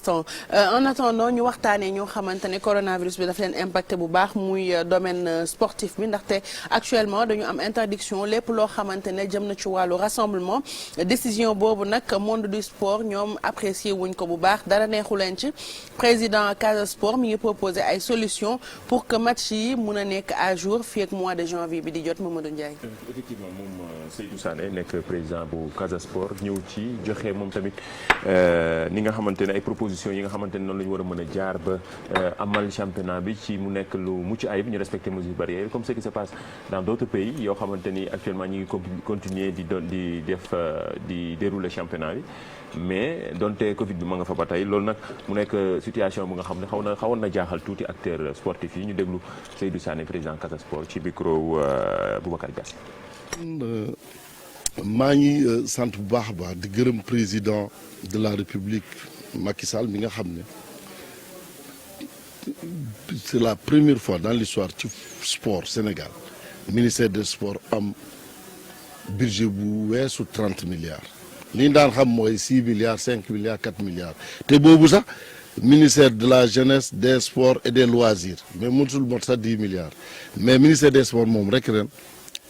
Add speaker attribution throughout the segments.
Speaker 1: instant en attendant ñu waxtaanee ñoo xamante ne coronavirus bi daf leen impacté bu baax muy domaine sportif bi ndaxte actuellement dañu am interdiction lépp loo xamante ne jëm na ci wàllu rassemblement décision boobu nag monde du sport ñoom apprécié wuñ ko bu baax dara neexu leen ci président Casa Sport mi ngi proposé ay solutions pour que match yi mun a nekk à jour fii ak mois de janvier bi di jot Mamadou Ndiaye.
Speaker 2: effectivement moom Seydou Sané nekk président bu Casa Sport ñëw ci joxe moom tamit ni nga xamante ne ay propositions yi nga xamante ne noonu la ñu war a mën a jaar ba amal championnat bi ci mu nekk lu mucc ayib ñu respecter mesures barrières comme ce qui se passe dans d'autres pays yoo xamante ni actuellement ñu ngi continuer di dérouler championnat bi mais donte Covid bi ma nga fa ba tey loolu nag mu nekk situation bu nga xam ne xawoon na jaaxal tuuti acteurs sportifs yi ñu déglu Seydou Sané président Casa Sport ci micro Boubacar Dias.
Speaker 3: maa ngi sant bu baax a baax di gërëm président de la République Macky Sall mi nga xam ne c'est la première fois dans l'histoire ci sport Sénégal ministère des sports am budget bu weesu 30 milliards li ñu daan xam mooy 6 milliards 5 milliards 4 milliards te boobu sax ministère de la jeunesse des sports et des loisirs mais mësul mot sax 10 milliards mais ministère des sports moom rek ren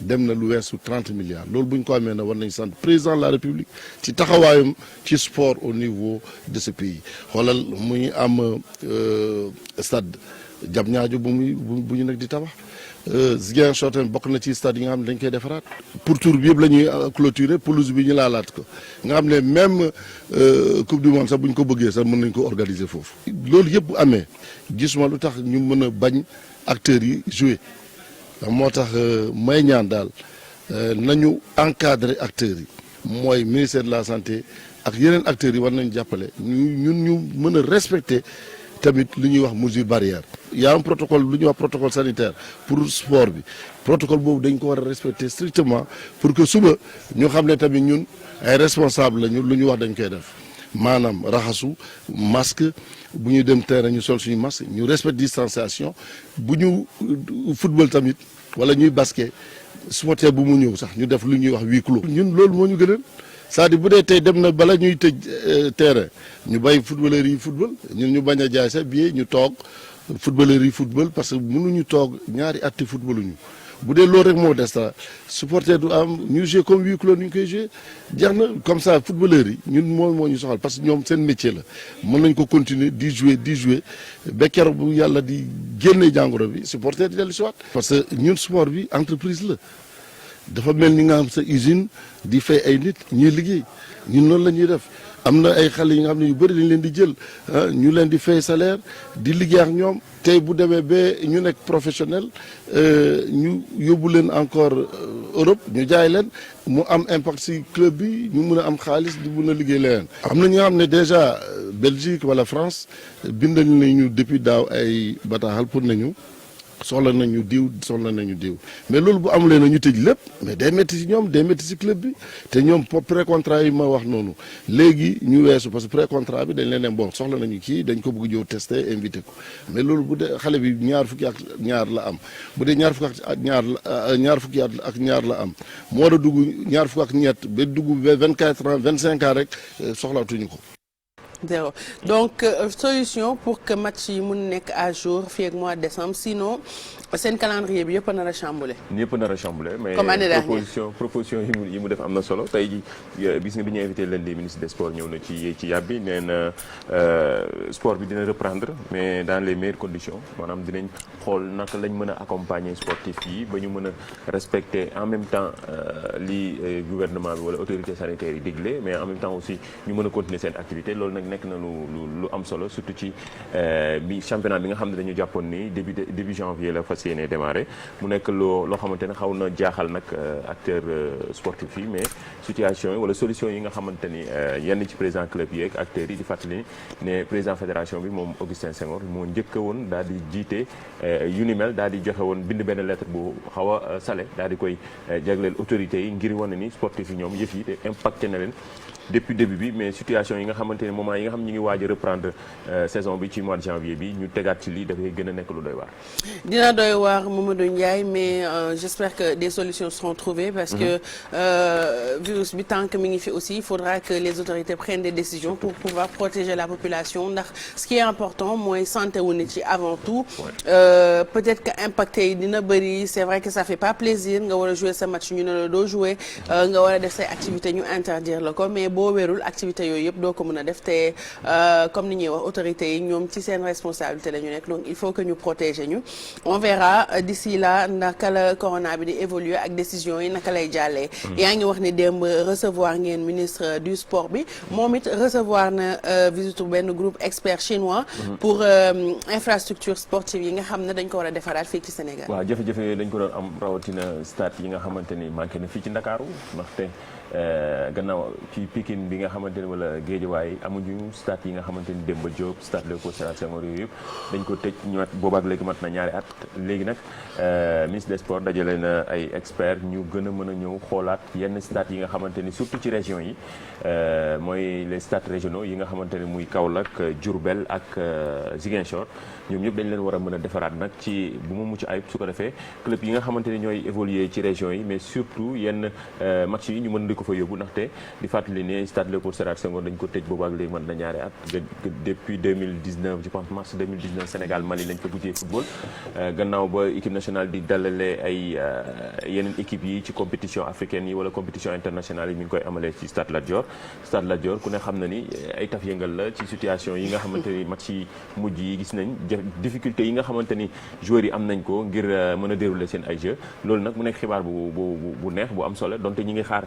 Speaker 3: dem na lu weesu 30 milliards loolu bu ñu ko amee na war nañ sant président de la république ci taxawaayam ci sport au niveau de ce pays xoolal muy am stade Diamniadio bu ñu nag di tabax Ziguinchor tamit bokk na ci stade yi nga xam ne dañ koy defaraat pour tour bi yëpp la ñuy clôturer pelouse bi ñu laalaat ko nga xam ne même coupe du monde sax bu ñu ko bëggee sax mën nañ ko organiser foofu loolu yëpp bu amee gisuma lu tax ñu mën a bañ acteurs yi jouer moo tax may ñaan daal nañu encadrer acteurs yi mooy ministère de la santé ak yeneen acteurs yi war nañu jàppale ñu mën a respecter tamit lu ñuy wax mesure barrière y a un protocole lu ñuy wax protocole sanitaire pour sport bi protocole boobu dañ ko war a respecter strictement pour que suba ñu xam ne tamit ñun ay responsable lañu lu ñu wax dañ koy def maanaam raxasu masque bu ñu dem terrain ñu sol suñu masque ñu respecte distanciation bu ñu football tamit wala ñuy basket supporter bu mu ñëw sax ñu def lu ñuy wax huis clos ñun loolu moo ñu gënal c'est-à-dire bu dee tey dem na bala ñuy tëj terrain ñu bàyyi footballeurs yi football ñun ñu bañ a jaay sax billet ñu toog footballeurs yi football parce que mënuñu toog ñaari atti footballuñu bu dee loolu rek moo des ta supporter du am ñu jouer comme huis clos ñu koy jouer jeex na comme ça footballeurs yi ñun moo ñu soxal parce que ñoom seen métier la mën nañ ko continuer di jouer ba keroog bu yàlla di génne jàngoro bi supporter di dellu si waat parce que ñun sport bi entreprise la dafa mel ni nga am sa usine di fay ay nit ñuy liggéey ñun noonu la ñuy def am na ay xale yi nga xam ne yu bëri dañ leen di jël ñu leen di fay salaire di liggéey ak ñoom tey bu demee ba ñu nekk professionnel ñu yóbbu leen encore Europe ñu jaay leen mu am impact ci club bi ñu mun a am xaalis di mun a liggéey leneen. am na ñi nga xam ne déjà Belgique wala France bindal nañu depuis daaw ay bataaxal pour nañu soxla nañu diw mais loolu bu amulee na ñu tëj lépp mais day métti ci ñoom day métti ci club bi te ñoom pré contrat yi ma wax noonu léegi ñu weesu parce que pré contrat bi dañ leen ne bon soxla nañu kii dañ ko bëgg ñëw tester invité ko mais loolu bu dee xale bi ñaar fukki at ñaar la am bu dee ñaar fukki at ñaar fukki at ak ñaar la am mu war a dugg ñaar fukki ak ñett ba dugg ba 24 ans 25 ans rek soxlaatuñu ko.
Speaker 1: Zéro donc solution pour que match yi mun nekk à jour fii ak mois de décembre sinon seen calendrier bi yëpp a nar a chamboulé.
Speaker 2: ñëpp nar a chamboulé mais
Speaker 1: comme année dernière
Speaker 2: proposition yi mu def am na solo tey ji gis nga bi ñu invité leen di ministre des sports ñëw na ci yàbbi nee na sport bi dina reprendre mais dans les meilleures conditions maanaam dinañ xool naka lañ mën a accompagner sportif yi ba ñu mën a respecter en même temps li gouvernement bi wala autorité sanitaire yi digle mais en même temps aussi ñu mën a continuer seen activité loolu nag nekk na lu am solo surtout ci bi championnat bi nga xam ne dañu jàppoon ni début janvier la fas yéene démarré mu nekk loo xamante ne xaw na jaaxal nag acteur sportif yi mais situation yi wala solution yi nga xamante ni yenn ci président club yi ak acteurs yi di fàttali ne président fédération bi moom Augustin Senghor moo njëkk woon daal di jiite yu ni mel daal di joxe woon bind benn lettre bu xaw a salé daal di koy jagleel autorités yi ngir wane ni sportif yi ñoom yëf yi te impacté na leen depuis début bi mais situation yi nga xamante ne moment yi nga xam ñu ngi waaj a reprendre saison bi ci mois de janvier bi ñu tegaat ci lii dafay gën a nekk lu doy waar.
Speaker 1: dina doy waar Mamadou Ndiaye mais j'espère que des solutions seront trouvées parce que virus bi tant que mi ngi fi aussi il faudra que les autorités prennent des décisions pour pouvoir protéger la population ndax ce qui est important mooy santé wu nit ci avant tout. Peut-être que impacté yi dina bëri c'est vrai que ça fait pas plaisir nga war a jouer sa match ñu ne la doo jouer nga war a def say activités ñu interdire la ko mais boo wérul activités yooyu yëpp doo ko mën a def te comme ni ñuy wax autorités yi ñoom ci seen responsabilité la ñu nekk donc il faut que ñu protéger ñu on verra d'ici là naka la corona bi di évoluer ak décision yi naka lay jàllee. yaa ngi wax ni démb recevoir ngeen ministre du sport bi moom it recevoir na visite benn groupe expert chinois pour infrastructure sportive yi nga xam ne dañ ko war a defaraat fii ci Sénégal.
Speaker 2: waaw jafe-jafe yooyu dañ ko doon am rawatina stade yi nga xamante ni manqué na fii ci Ndakaaru ndaxte gannaaw ci Pikine bi nga xamante ni wala Guédiawaye amuñu stade yi nga xamante ni Demba Diop stade Léopold Sédar Senghor yooyu yëpp dañ ko tëj ñëwaat boobaak léegi mat na ñaari at léegi nag ministre des sports dajale na ay experts ñu gën a mën a ñëw xoolaat yenn stade yi nga xamante ni surtout ci région yi mooy les stades régionaux yi nga xamante ni muy Kaolack Diourbel ak Ziguinchor ñoom ñëpp dañ leen war a mën a defaraat nag ci bu mu mucc ayib su ko defee club yi nga xamante ni ñooy évoluer ci région yi mais surtout yenn match yi ñu mën di ko fa yóbbu ndaxte di fàttali ne stade Léopold Sédar Senghor dañ ko tëj boobu ak léegi mën na ñaari at depuis 2019 je pense mars 2019 Sénégal Mali lañ fa gujjee football gannaaw ba équipe nationale di dalale ay yeneen équipe yi ci compétition africaine yi wala compétition internationale yi mi ngi koy amalee ci stade Lat Dior ku ne xam na ni ay taf yëngal la ci situation yi nga xamante ni match yi mujj yi gis nañ difficulté yi nga xamante ni joueurs yi am nañ ko ngir mën a dérouler seen ay jeux loolu nag mu nekk xibaar bu neex bu am solo donte ñi ngi xaar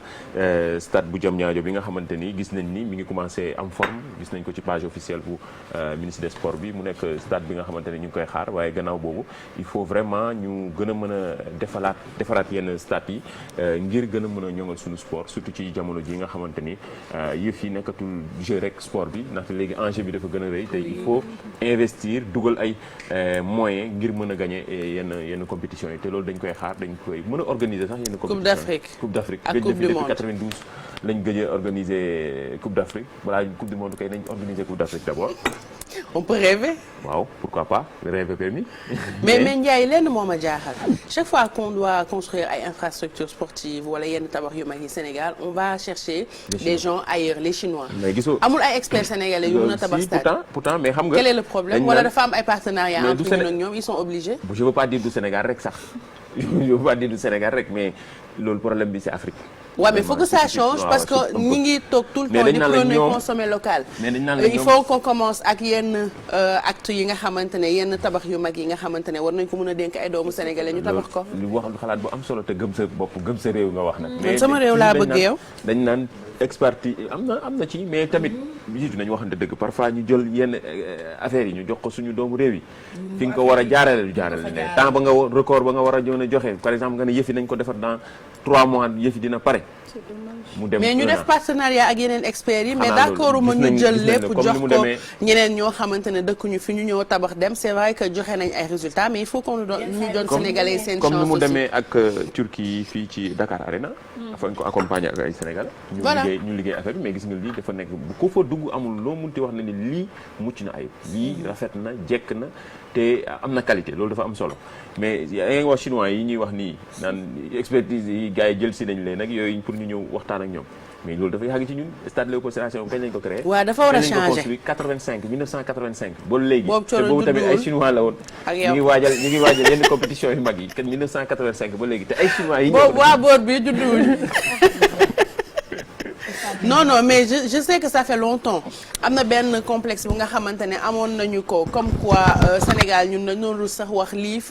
Speaker 2: stade bu Diamniadio bi nga xamante ni gis nañ ni mi ngi commencé am forme gis nañ ko ci page officielle bu ministre des sports bi mu nekk stade bi nga xamante ni ñu ngi koy xaar waaye gannaaw boobu il faut vraiment ñu gën a mën a defaraat yenn stade yi ngir gën a mën a ñoŋal suñu sport surtout ci jamono ji nga xamante ni yëf yi nekkatul jeu rek sport bi ndaxte léegi enjeu bi dafa gën a rëy te il faut investir dugal ay moyens ngir mën a gagner yenn compétition yi te loolu dañ koy xaar dañ koy mën a organiser sax yenn compétition Coupe d'Afrique
Speaker 1: ak Coupe du Monde
Speaker 2: 92 lañ gëj a organiser Coupe d'Afrique balaa Coupe du Monde kay nañ organiser Coupe d'Afrique d'abord.
Speaker 1: On peut rêver.
Speaker 2: waaw pourquoi pas rêver permis.
Speaker 1: mais Ndiaye lenn moo ma jaaxal chaque fois qu'on doit construire ay infrastructures sportives wala yenn tabax yu mag yi Sénégal on va chercher des gens ailleurs les Chinois.
Speaker 2: mais gisoo
Speaker 1: amul ay experts sénégalais yu mën a tabax stade.
Speaker 2: pourtant mais xam nga.
Speaker 1: quel est le problème wala dafa am ay partenariats entre ñun ak ñoom ils sont obligés.
Speaker 2: je veux pas dire du Sénégal rek sax je veux pas dire du Sénégal rek mais loolu problème bi c'est Afrique.
Speaker 1: Ouais, mais il faut que ça change parce que ñi ngi toog tout le temps di prôner consommer local. Il faut qu'on commence ak yenn actes yi nga xamante ne yenn tabax yu mag yi nga xamante ne war nañ ko mën a dénk ay doomu sénégalais ñu tabax ko.
Speaker 2: lu wax xalaat bu am solo te gëm sa bopp gëm sa réew nga wax nag.
Speaker 1: mais sama réew laa bëgg yow.
Speaker 2: dañ naan expertise am na ci mais tamit jiitu nañu waxante dëgg parfois ñu jël yenn affaires yi ñu jox ko suñu doomu réew yi. fi nga ko war a jaarale lu jaarale ne temps ba nga record ba nga war a joon a joxe par exemple nga ne yëf yi nañ ko defar dans 3 mois yëf yi dina pare. mu dem
Speaker 1: mais ñu def partenariat ak yeneen experts yi mais d'accord ma ñu jël lépp jox ko ñeneen ñoo xamante ne dëkkuñu fi ñu ñëw tabax dem c'est vrai que joxe nañ ay résultats mais il faut qu'on ñu doon sénégalais seen chance aussi
Speaker 2: comme ni mu demee ak Turquie fii ci Dakar Arena dafa ñu ko accompagner ak ay sénégalais ñu liggéey affaire bi mais gis nga lii dafa nekk bu ko fa dugg amul loo munti wax ne ni lii mucc na ayib lii rafet na jekk na te am na qualité loolu dafa am solo mais yaa ngi wax chinois yi ñuy wax nii naan expertise yi gars yi jël si nañ leen nag yooyu pour ñu ñëw waxtaan ak ñoom mais loolu dafa yàgg ci ñun stade Léopold Sédar Senghor kañ lañ ko créé.
Speaker 1: waaw dafa war a changer
Speaker 2: kañ lañ ko construit 1985 ba léegi.
Speaker 1: te
Speaker 2: boobu tamit ay chinois la woon.
Speaker 1: ak yow
Speaker 2: ñu ngi waajal yenn compétition yu mag yi kat 1985 ba léegi te ay chinois yi.
Speaker 1: boobu waa boor bi judduwuñu. non mais je sais que ça fait longtemps am na benn complexe bu nga xamante ne amoon nañu ko comme quoi Sénégal ñun dañu sax wax lii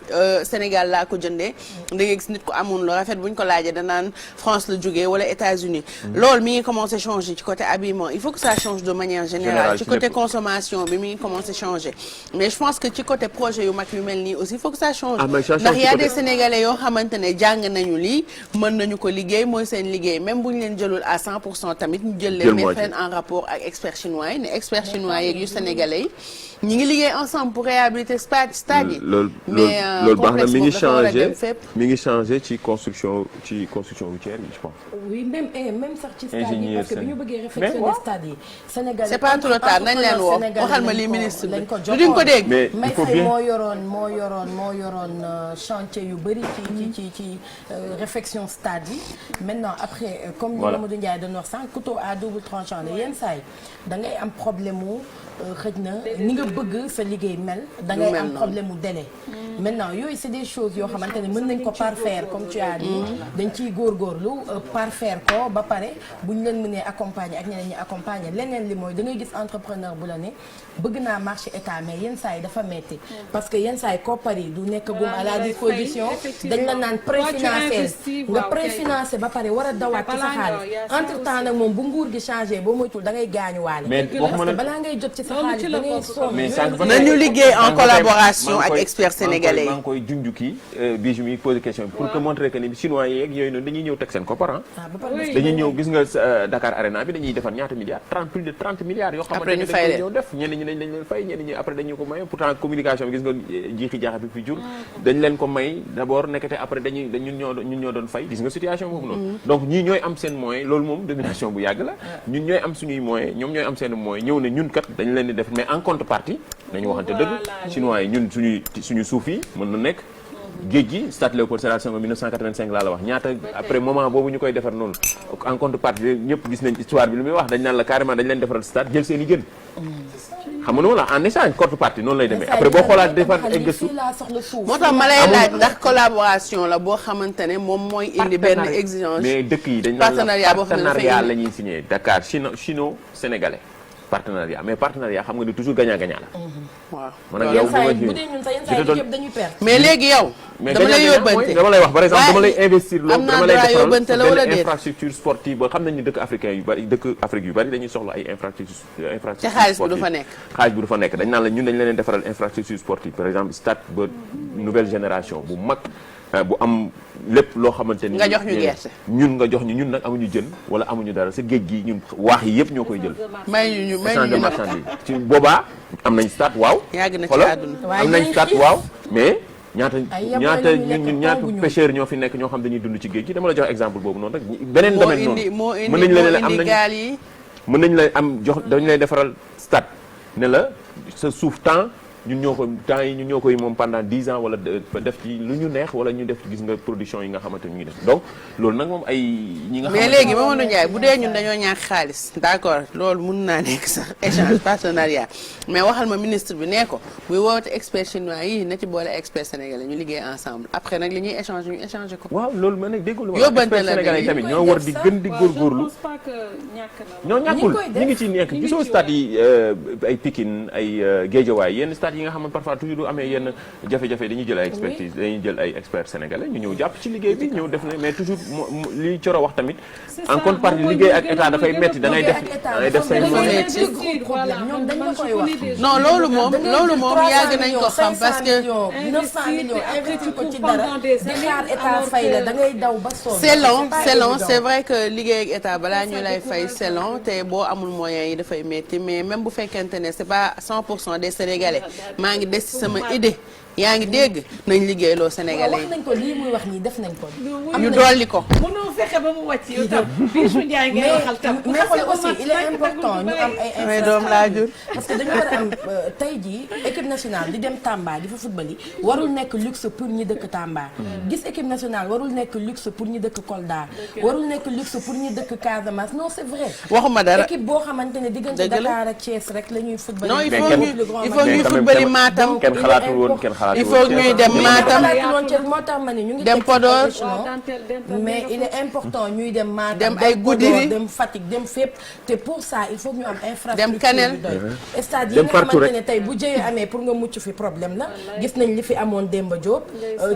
Speaker 1: Sénégal laa ko jëndee da ngay gis nit ko amoon lu rafet bu ñu ko laajee danaan France la jógee wala États-Unis loolu mi ngi commencé changer ci côté habillement il faut que ça change de manière générale ci côté consommation bi mi ngi commencé changer mais je pense que ci côté projet yu mag yu mel nii aussi il faut que ça change ndax y a des Sénégalais yoo xamante ne jàng nañu lii mën nañu ko liggéey mooy seen liggéey même bu ñu leen jëlul à 100% tamit ñu jël leen mettre leen en rapport ak experts chinois yi ne experts chinois yeeg yu sénégalais yi ñi ngi liggéey ensemble pour réhabiliter stade yi.
Speaker 2: loolu baax na mi ngi changé ci construction routière yi je pense.
Speaker 4: oui même sax ci stade yi parce que bi ñu bëggee réfectionner stade yi. Sénégal
Speaker 1: c'est pas trop tard nañ leen woo waxal ma li ministre bi duñ ko dégg.
Speaker 2: mais il faut bien
Speaker 4: moo yoroon chantier yu bëri ci réfection stade yi. maintenant après comme ni Mamadou Ndiaye doon wax sànq couteau à double tranchant la yenn saa yi da ngay am problème mu xëj na ni nga bëgg sa liggéey mel. da ngay am problème mu délai. maintenant yooyu c'est des choses yoo xamante ne mën nañ ko parfaire comme tu as dit. dañ ciy góorgóorlu parfaire ko ba pare bu ñu leen mënee accompagner ak ñeneen ñi accompagner leneen li mooy da ngay gis entrepreneur bu la ne bëgg naa marché état mais yenn saa yi dafa metti parce que yenn saa yi koppar yi du nekk gum à la disposition dañ la naan préfinancé nga préfinancé ba pare war a dawaat ci sa xaalis entre temps nag moom bu nguur gi changé boo moytul da ngay gaañuwaale parce que balaa ngay jot ci sa xaalis da ngay sonn
Speaker 1: nañu liggéey en collaboration ak experts sénégalais
Speaker 2: maa ngi koy junj kii Bijou mi posé question pour que montrer que ni chinois yeeg yooyu noonu dañuy ñëw teg seen koppar dañuy ñëw gis nga Dakar Arena bi dañuy defar ñaata milliards plus de 30 milliards yoo xamante ne dañ koy ñëw def ñenn ñi dañ leen fay ñenn ñi après dañu ko may pourtant communication bi gis nga jiixi jaaxa bi fi jur dañ leen ko may d'abord nekkate après ñun ñoo doon fay gis nga situation boobu noonu donc ñii ñooy am seen moyen loolu moom domination bu yàgg la ñun ñooy am suñuy moyen ñoom ñooy am seen moyen ñëw ne ñun kat dañ leen di def mais en contrepartie nañu waxante dëgg chinois yi ñun suñu suuf yi mën na nekk géej gi stade Léopold Sédar Senghor 1985 laa la wax ñaata après moment boobu ñu koy defar noonu en contrepartie ñëpp gis nañ histoire bi lu muy wax dañ naan la carrément dañ leen defaral stade jël seen i jën xam nga noonu la en échange contrepartie noonu lay demee après boo xoolaat defar ay gëstu
Speaker 1: moo tax ma lay laaj ndax collaboration la boo xamante ne moom mooy indi benn exigence
Speaker 2: mais dëkk yi dañ naan la partenariat la ñuy signé Dakar chino-sénégalais partenariat mais partenariat xam nga ni toujours gagnant-gagnant la.
Speaker 1: waaw
Speaker 2: man ak yow
Speaker 4: bu dee ñun sa yenn saa yi dañuy perdre.
Speaker 1: mais léegi yow. dama lay yóbbante
Speaker 2: dama lay wax par exemple dama lay investir loolu dama lay
Speaker 1: defaral
Speaker 2: benn infrastructure sportive ba xam nañ ni dëkk africain yu bari dëkk Afrique yu bari dañuy soxla ay infrastructure
Speaker 1: te xaalis bi du fa nekk.
Speaker 2: xaalis bi du fa nekk dañ naan la ñun dañ leen defaral infrastructure sportive par exemple stade ba nouvelle génération bu mag bu am lépp loo xamante ni.
Speaker 1: nga jox ñu gerte.
Speaker 2: ñun nga jox ñu ñun nag amuñu jën wala amuñu dara sa géej gi ñun waax yi yëpp ñoo koy jël.
Speaker 1: may ñu
Speaker 2: marchandise ci boobaa am nañ stade waaw.
Speaker 1: yàgg na ci àdduna
Speaker 2: am nañ stade waaw mais. ñaata pêcheurs ñoo fi nekk ñoo xam dañuy dund ci géej gi dama la jox exemple boobu noonu rek. beneen domaine noonu
Speaker 1: moo indi gaal yi
Speaker 2: mën nañ la am jox dañu lay defaral stade ne la sa suuf temps. ñun ñoo koy moom pendant 10 ans wala def ci lu ñu neex wala ñu def gis nga production yi nga xamante ñu ngi def donc loolu nag moom ay ñi nga xamante
Speaker 1: mais léegi Mamadou Ndiaye bu dee ñun dañoo ñàkk xaalis d'accord loolu mun naa nekk sax échange partenariat mais waxal ma ministre bi nee ko muy woote expert chinois yi na ci boole expert sénégalais ñu liggéey ensemble après nag li ñuy échanger ñu échanger ko.
Speaker 2: waaw loolu man nag déggoo lu ma expert sénégalais tamit ñoo war di gën di góorgóorlu ñoo ñàkkul ñu ngi ci nekk gisoo stade yi ay Pikine ay Guédiawaye yenn stade yi nga xam ne parfois toujours du amee yenn jafe-jafe dañuy jël ay expertise dañuy jël ay experts sénégalais ñu ñëw jàpp ci liggéey bi ñëw def na mais toujours li Coro wax tamit en contrepartie liggéey ak état dafay metti da ngay def say
Speaker 1: non loolu moom yàgg nañ ko xam parce que
Speaker 4: 900 millions investi ko ci dara di xaar état fay la da ngay daw ba sonn
Speaker 1: c'est long c'est vrai que liggéey ak état balaa ñu lay fay c'est long te boo amul moyens yi dafay metti mais même bu fekkente ne c'est pas 100% des Sénégalais maa ngi des ci sama idée yaa ngi dégg nañ liggéeyloo Sénégalais yi.
Speaker 4: wax nañ ko lii muy wax nii def nañ ko.
Speaker 1: ñu dolli ko.
Speaker 5: mënoo fexe ba mu wàcc yow tam Bijou Ndiaye ngay waxal tam.
Speaker 4: mais xool aussi il est important ñu am ay infrastructures parce que dañu war a am tey jii équipe nationale di dem Tamba di fa football yi warul nekk luxe pour ñi dëkk Tamba. gis équipe nationale warul nekk luxe pour ñi dëkk Kolda. warul nekk luxe pour ñi dëkk Casamance non c'est vrai.
Speaker 1: waxuma dara
Speaker 4: équipe boo xamante ne diggante Dakar ak Thiès rek la ñuy football.
Speaker 1: non il faut ñuy football Matam.
Speaker 2: kenn xalaatul woon kenn
Speaker 1: il faut ñuy dem Matam
Speaker 4: moo tax ma ne ñu ngi
Speaker 1: dem Podor
Speaker 4: mais il est important ñuy dem Matam
Speaker 1: dem ay Goudiri
Speaker 4: dem Fatick dem fépp te pour ça il faut ñu am infrastructure
Speaker 1: dem Kanel
Speaker 4: stade yi nga xamante ne tey bu jëyee amee pour nga mucc fi problème la gis nañ li fi amoon Demba Diop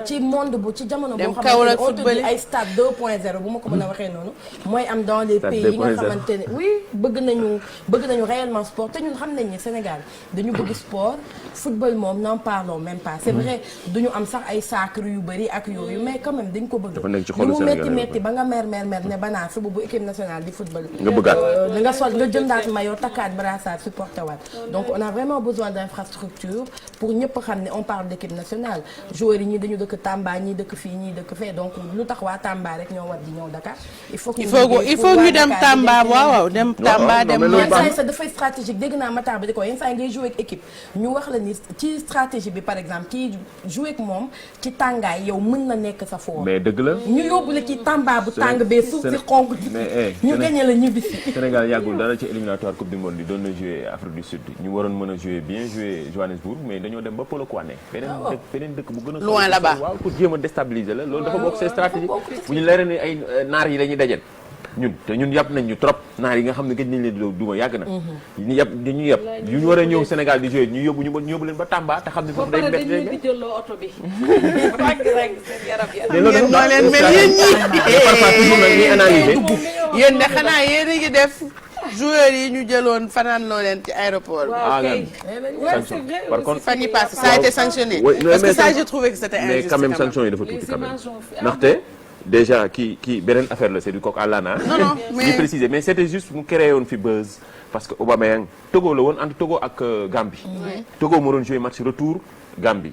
Speaker 4: ci monde bu ci jamono boo xamante ne on te dit ay stade 2.0 bu ma ko mën a waxee noonu mooy am dans les pays yi nga xamante ne oui bëgg nañu réellement sport te ñun xam nañ ne Sénégal dañu bëgg sport football moom n'en parlons même pas c'est vrai duñu am sax ay sacre yu bëri ak yooyu mais quand même dañ ko bëgg
Speaker 2: dafa nekk ci
Speaker 4: li
Speaker 2: xolu
Speaker 4: mu
Speaker 2: Sénégal
Speaker 4: metti ba nga mer ne banaa suba bu équipe nationale di football
Speaker 2: nga bëggaat
Speaker 4: nga sol nga jëndaat maillot takkaat brassard supporté waat donc on a vraiment besoin d'infrastructure pour ñëpp xam ne on parle d'équipe nationale joueurs yi ñii dañu dëkk Tamba ñii dëkk fii ñii dëkk fee donc lu tax waa Tamba rek ñoo war di ñëw Dakar il faut ñu
Speaker 1: dem Tamba waaw dem Tamba dem
Speaker 4: yenn saa yi sax dafay stratégique dégg naa Matar ba di ko yenn saa yi ngay jouer ak équipe ñu wax la ni ci stratégie bi par exemple kii jouer ak moom ci tàngaay yow mën na nekk sa fort
Speaker 2: mais dëgg la
Speaker 4: ñu yóbbu la ci Tamba bu tàng bee suuf si xonk ñu gagné la ñibbisi
Speaker 2: Sénégal yàggul dara ci éliminatoire coupe du monde yi doon na jouer Afrique du Sud ñu waroon mën a jouer bien jouer Johannesburg mais dañoo dem ba Polokwane beneen dëkk bu gën a
Speaker 1: loin là-bas
Speaker 2: waaw pour jéem a déstabiliser la loolu dafa bokk c'est stratégique bu ñu leeree ni ay naar yi dañuy dajet ñun yàpp nañ ñu trop naar yi nga xam ne gëj nañ leen duma yàgg na ñu yàpp dañuy yàpp yu ñu war a ñëw Sénégal di jouer ñu yóbbu leen ba Tamba te xam ne foofu day métti
Speaker 5: dañuy di jëloo oto bi rek seen yaram
Speaker 1: yéen noo leen mel yéen ñi
Speaker 2: analyser
Speaker 1: yéen de xanaa yéen a ngi def joueurs yi ñu jëloon fanaan loo leen ci aéroport
Speaker 2: par contre
Speaker 1: fan yi passé ça a été sanctionné parce que ça j'ai trouvé que c'était injuste
Speaker 2: mais quand même sanction yi dafa tuuti quand même ndaxte déjà kii beneen affaire la c'est du coq à l'âne
Speaker 1: non mais
Speaker 2: ñu préciser mais c'était juste mu créé woon fi buzz parce que Aubameyang Togo la woon entre Togo ak Gambie Togo moo doon jouer match retour Gambie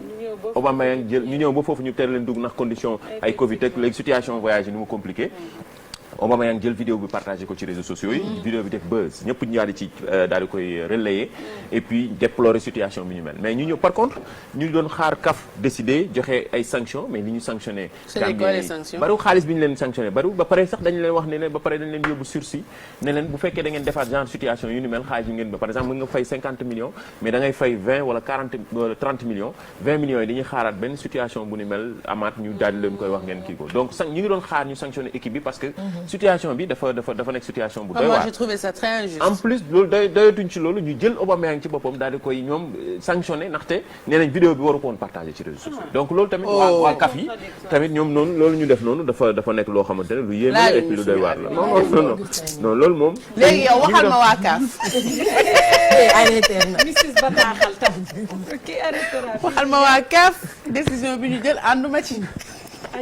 Speaker 2: Aubameyang jël ñu ñëw ba foofu ñu tere leen dugg ndax condition ay Covid ak léegi situation voyage yi ni mu compliqué Aubameyang jël vidéo bi partagé ko ci réseaux sociaux yi vidéo bi def buzz ñëpp ñu daal di koy relayer et puis déplorer situation bi ñu mel mais ñu ñëw par contre ñu doon xaar CAF décider joxe ay sanctions mais li ñu sanctionné bariwul xaalis bi ñu leen sanctionné bariwul ba pare sax dañu leen wax ne leen ba pare dañu leen yóbbu sursis ne leen bu fekkee da ngeen defaat genre situation yu ni mel xaalis yu ngeen ba par exemple mën nga fay 50 millions mais da ngay fay 20 wala 40 wala 30 millions 20 millions yi dañuy xaaraat benn situation bu ni mel amaat ñu daal di leen koy wax ngeen kii ko donc ñu ngi doon xaar ñu sanctionné équipe bi parce que situation bi dafa nekk situation bu doy waar.
Speaker 1: Moi j'ai trouvé ça très injuste.
Speaker 2: En plus loolu doyatuñ ci loolu ñu jël Aubameyang ci boppam daal di koy ñoom sanctionné ndaxte nee nañ vidéo bi waru ko woon partagé ci réseaux sociaux donc loolu tamit waa CAF yi tamit ñoom noonu loolu ñu def noonu dafa nekk loo xamante ne lu yéeme la et puis lu doy waar la non loolu moom
Speaker 1: léegi yow waxal ma waa CAF
Speaker 4: arrêté na
Speaker 5: Mrs Bataaxal tam
Speaker 1: waxal ma waa CAF décision bi ñu jël ànduma ci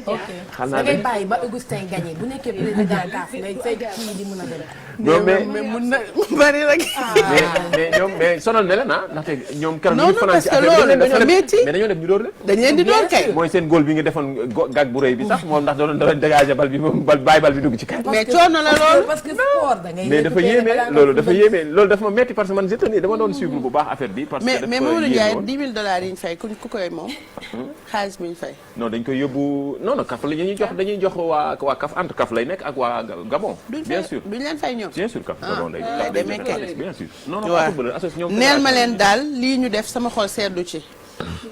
Speaker 4: ok da ngay bàyyi ba Augustin gagné bu nekkee président CAF ngay say kii di mën a dem.
Speaker 2: non mais
Speaker 1: mun na bari rek.
Speaker 2: mais sonal na leen ndaxte ñoom keroog
Speaker 1: non parce que loolu dañoo métti
Speaker 2: mais dañoo def ñu door leen.
Speaker 1: dañ leen di door kay.
Speaker 2: mooy seen góol bi nga defoon gag bu rëy bi sax moom ndax doon dégager bal bi moom bàyyi bal bi dugg ci kay.
Speaker 1: mais coono la loolu.
Speaker 4: parce que sport da ngay
Speaker 2: mais dafa yéeme loolu dafa ma métti parce que man j'étais dama doon suivre bu baax affaire bi. parce que
Speaker 1: mais Mamadou Ndiaye $10,000 yi ñu fay ku koy moom xaalis bi ñu fay.
Speaker 2: non dañ koy yóbbu non CAF la dañuy jox waa CAF entre CAF lay nekk ak waa Gabon. bien sûr
Speaker 1: duñ leen fay ñoom.
Speaker 2: bien sûr CAF Gabon day bien sûr. non
Speaker 1: neel ma leen daal lii ñu def sama xol seddu ci.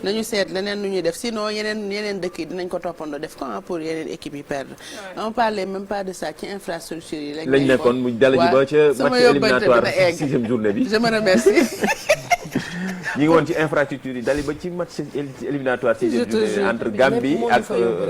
Speaker 1: nañu seet leneen lu ñuy def sinon yeneen dëkk yi dinañ ko toppandoo def ko pour yeneen équipe yi perdre. on parlait même pas de ça ci infrastructure yi.
Speaker 2: lañ nekkoon mu dala ji ba ca match éliminatoire 6e journée bi.
Speaker 1: je me remercie.
Speaker 2: ñi ngi woon ci infrastructure yi dali ba ci match éliminatoire 6e journée entre Gambie ak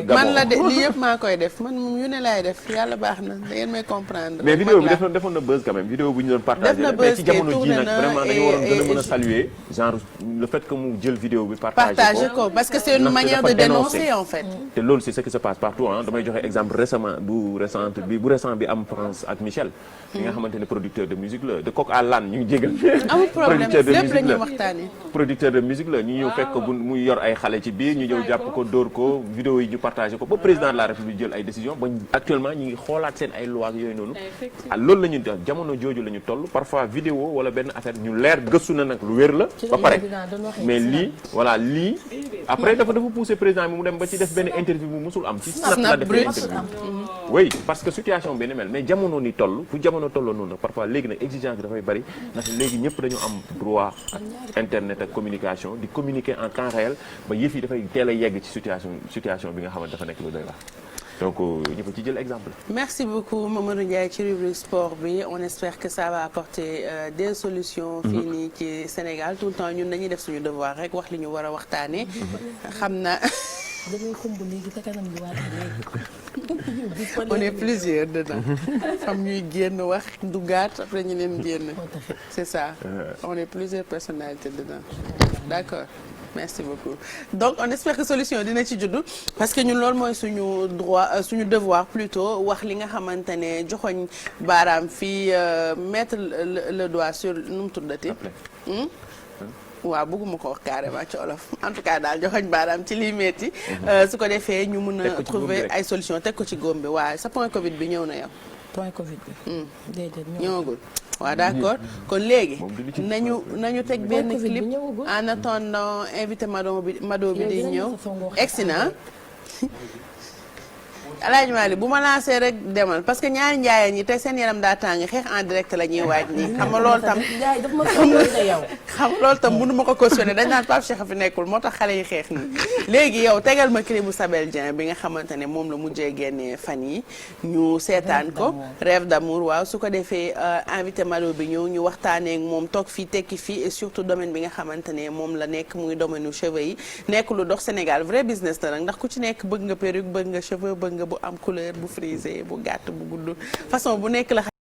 Speaker 2: Gabon.
Speaker 1: man la de lii yëpp maa koy def man moom yu ne laay def yàlla baax na da ngeen may comprendre.
Speaker 2: mais vidéo bi defoon na buzz quand même vidéo bu ñu doon partagé mais ci jamono ji nag vraiment dañu waroon gën a mën a saluer genre le fait que mu jël vidéo bi partagé ko
Speaker 1: parce que c'est une manière de dénoncer en fait.
Speaker 2: te loolu c'est ce qui se passe partout damay joxe exemple récent bu récent bi am France ak Michel. li nga xamante ne producteur de musique la de coq à l'âne ñu ngi jégal.
Speaker 1: amul problème lépp la ñuy waxtaanee.
Speaker 2: producteur de musique la ñu ñëw fekk ko bu muy yor ay xale ci biir ñu ñëw jàpp ko dóor ko vidéo yi ñu partagé ko ba président de la république jël ay décision ba actuellement ñu ngi xoolaat seen ay loi yooyu noonu. loolu la ñu def jamono jooju la ñu toll parfois vidéo wala benn affaire ñu leer gëstu na nag lu wér la. ba pare mais lii voilà lii. après dafa pousser président bi mu dem ba ci def benn interview bu musul am. ci Snap la def interview oui parce que situation bi ni mel mais jamono ni toll fu jamono tolloo noonu nag parfois léegi nag exigence bi dafay bari ndax léegi ñëpp dañu am droit ak internet ak communication di communiquer en temps réel ba yëf yi dafay teel a yegg ci situation bi nga xamante dafa nekk lu doy waar donc ñu ko ci jël exemple.
Speaker 1: merci beaucoup Mamadou Ndiaye ci rubrique sport bi on espère que ça va apporter des solutions. fii nii ci Sénégal tout le temps ñun dañuy def suñu devoir rek wax li ñu war a waxtaanee. xam naa.
Speaker 4: damay xumb léegi te kanam bi waat léegi.
Speaker 1: on est plusieurs dedans. xam ñuy génn wax duggaat après ñu leen génn. c'est ça on est plusieurs personnalités dedans d'accord. merci beaucoup donc on espère que solution dina ci juddu parce que ñun loolu mooy suñu droit suñu devoir plutôt wax li nga xamante ne joxoñ baaraam fii mettre le doigt sur nu mu tuddati. waaw bëgguma ko wax carrément ci olof en tout cas daal joxoñ baaraam ci lii metti su ko defee ñu mun a trouver ay solution teg ko ci góom bi waaye sa point Covid bi ñëw na yow.
Speaker 4: point Covid bi. déedéet
Speaker 1: ñëwagul. waaw d'accord kon léegi nañu teg benn clip en attendant invité Mado bi di ñëw egsi na Alaaji Mali bu ma lancé rek demal parce que ñaari njaayeen ñi tey seen yaram daa tàng xeex en direct la ñuy waaj nii xam nga loolu tam xam nga loolu tam mënu ma ko cautionné dañ naan Pape Cheikh fi nekkul moo tax xale yi xeex nii léegi yow tegal ma clip bu Sabel Dieng bi nga xamante ne moom la mujjee génnee fan yi ñu seetaan ko rêve d'amour waaw su ko defee invité Mado bi ñëw ñu waxtaanee ak moom toog fii tekki fii et surtout domaine bi nga xamante ne moom la nekk muy domaine u cheveux yi nekk lu dox Sénégal vrai business la nag ndax ku ci nekk bëgg nga perruque bëgg nga cheveux bëgg nga bu am couleur bu frisé bu gàtt bu gudd façon bu nekk la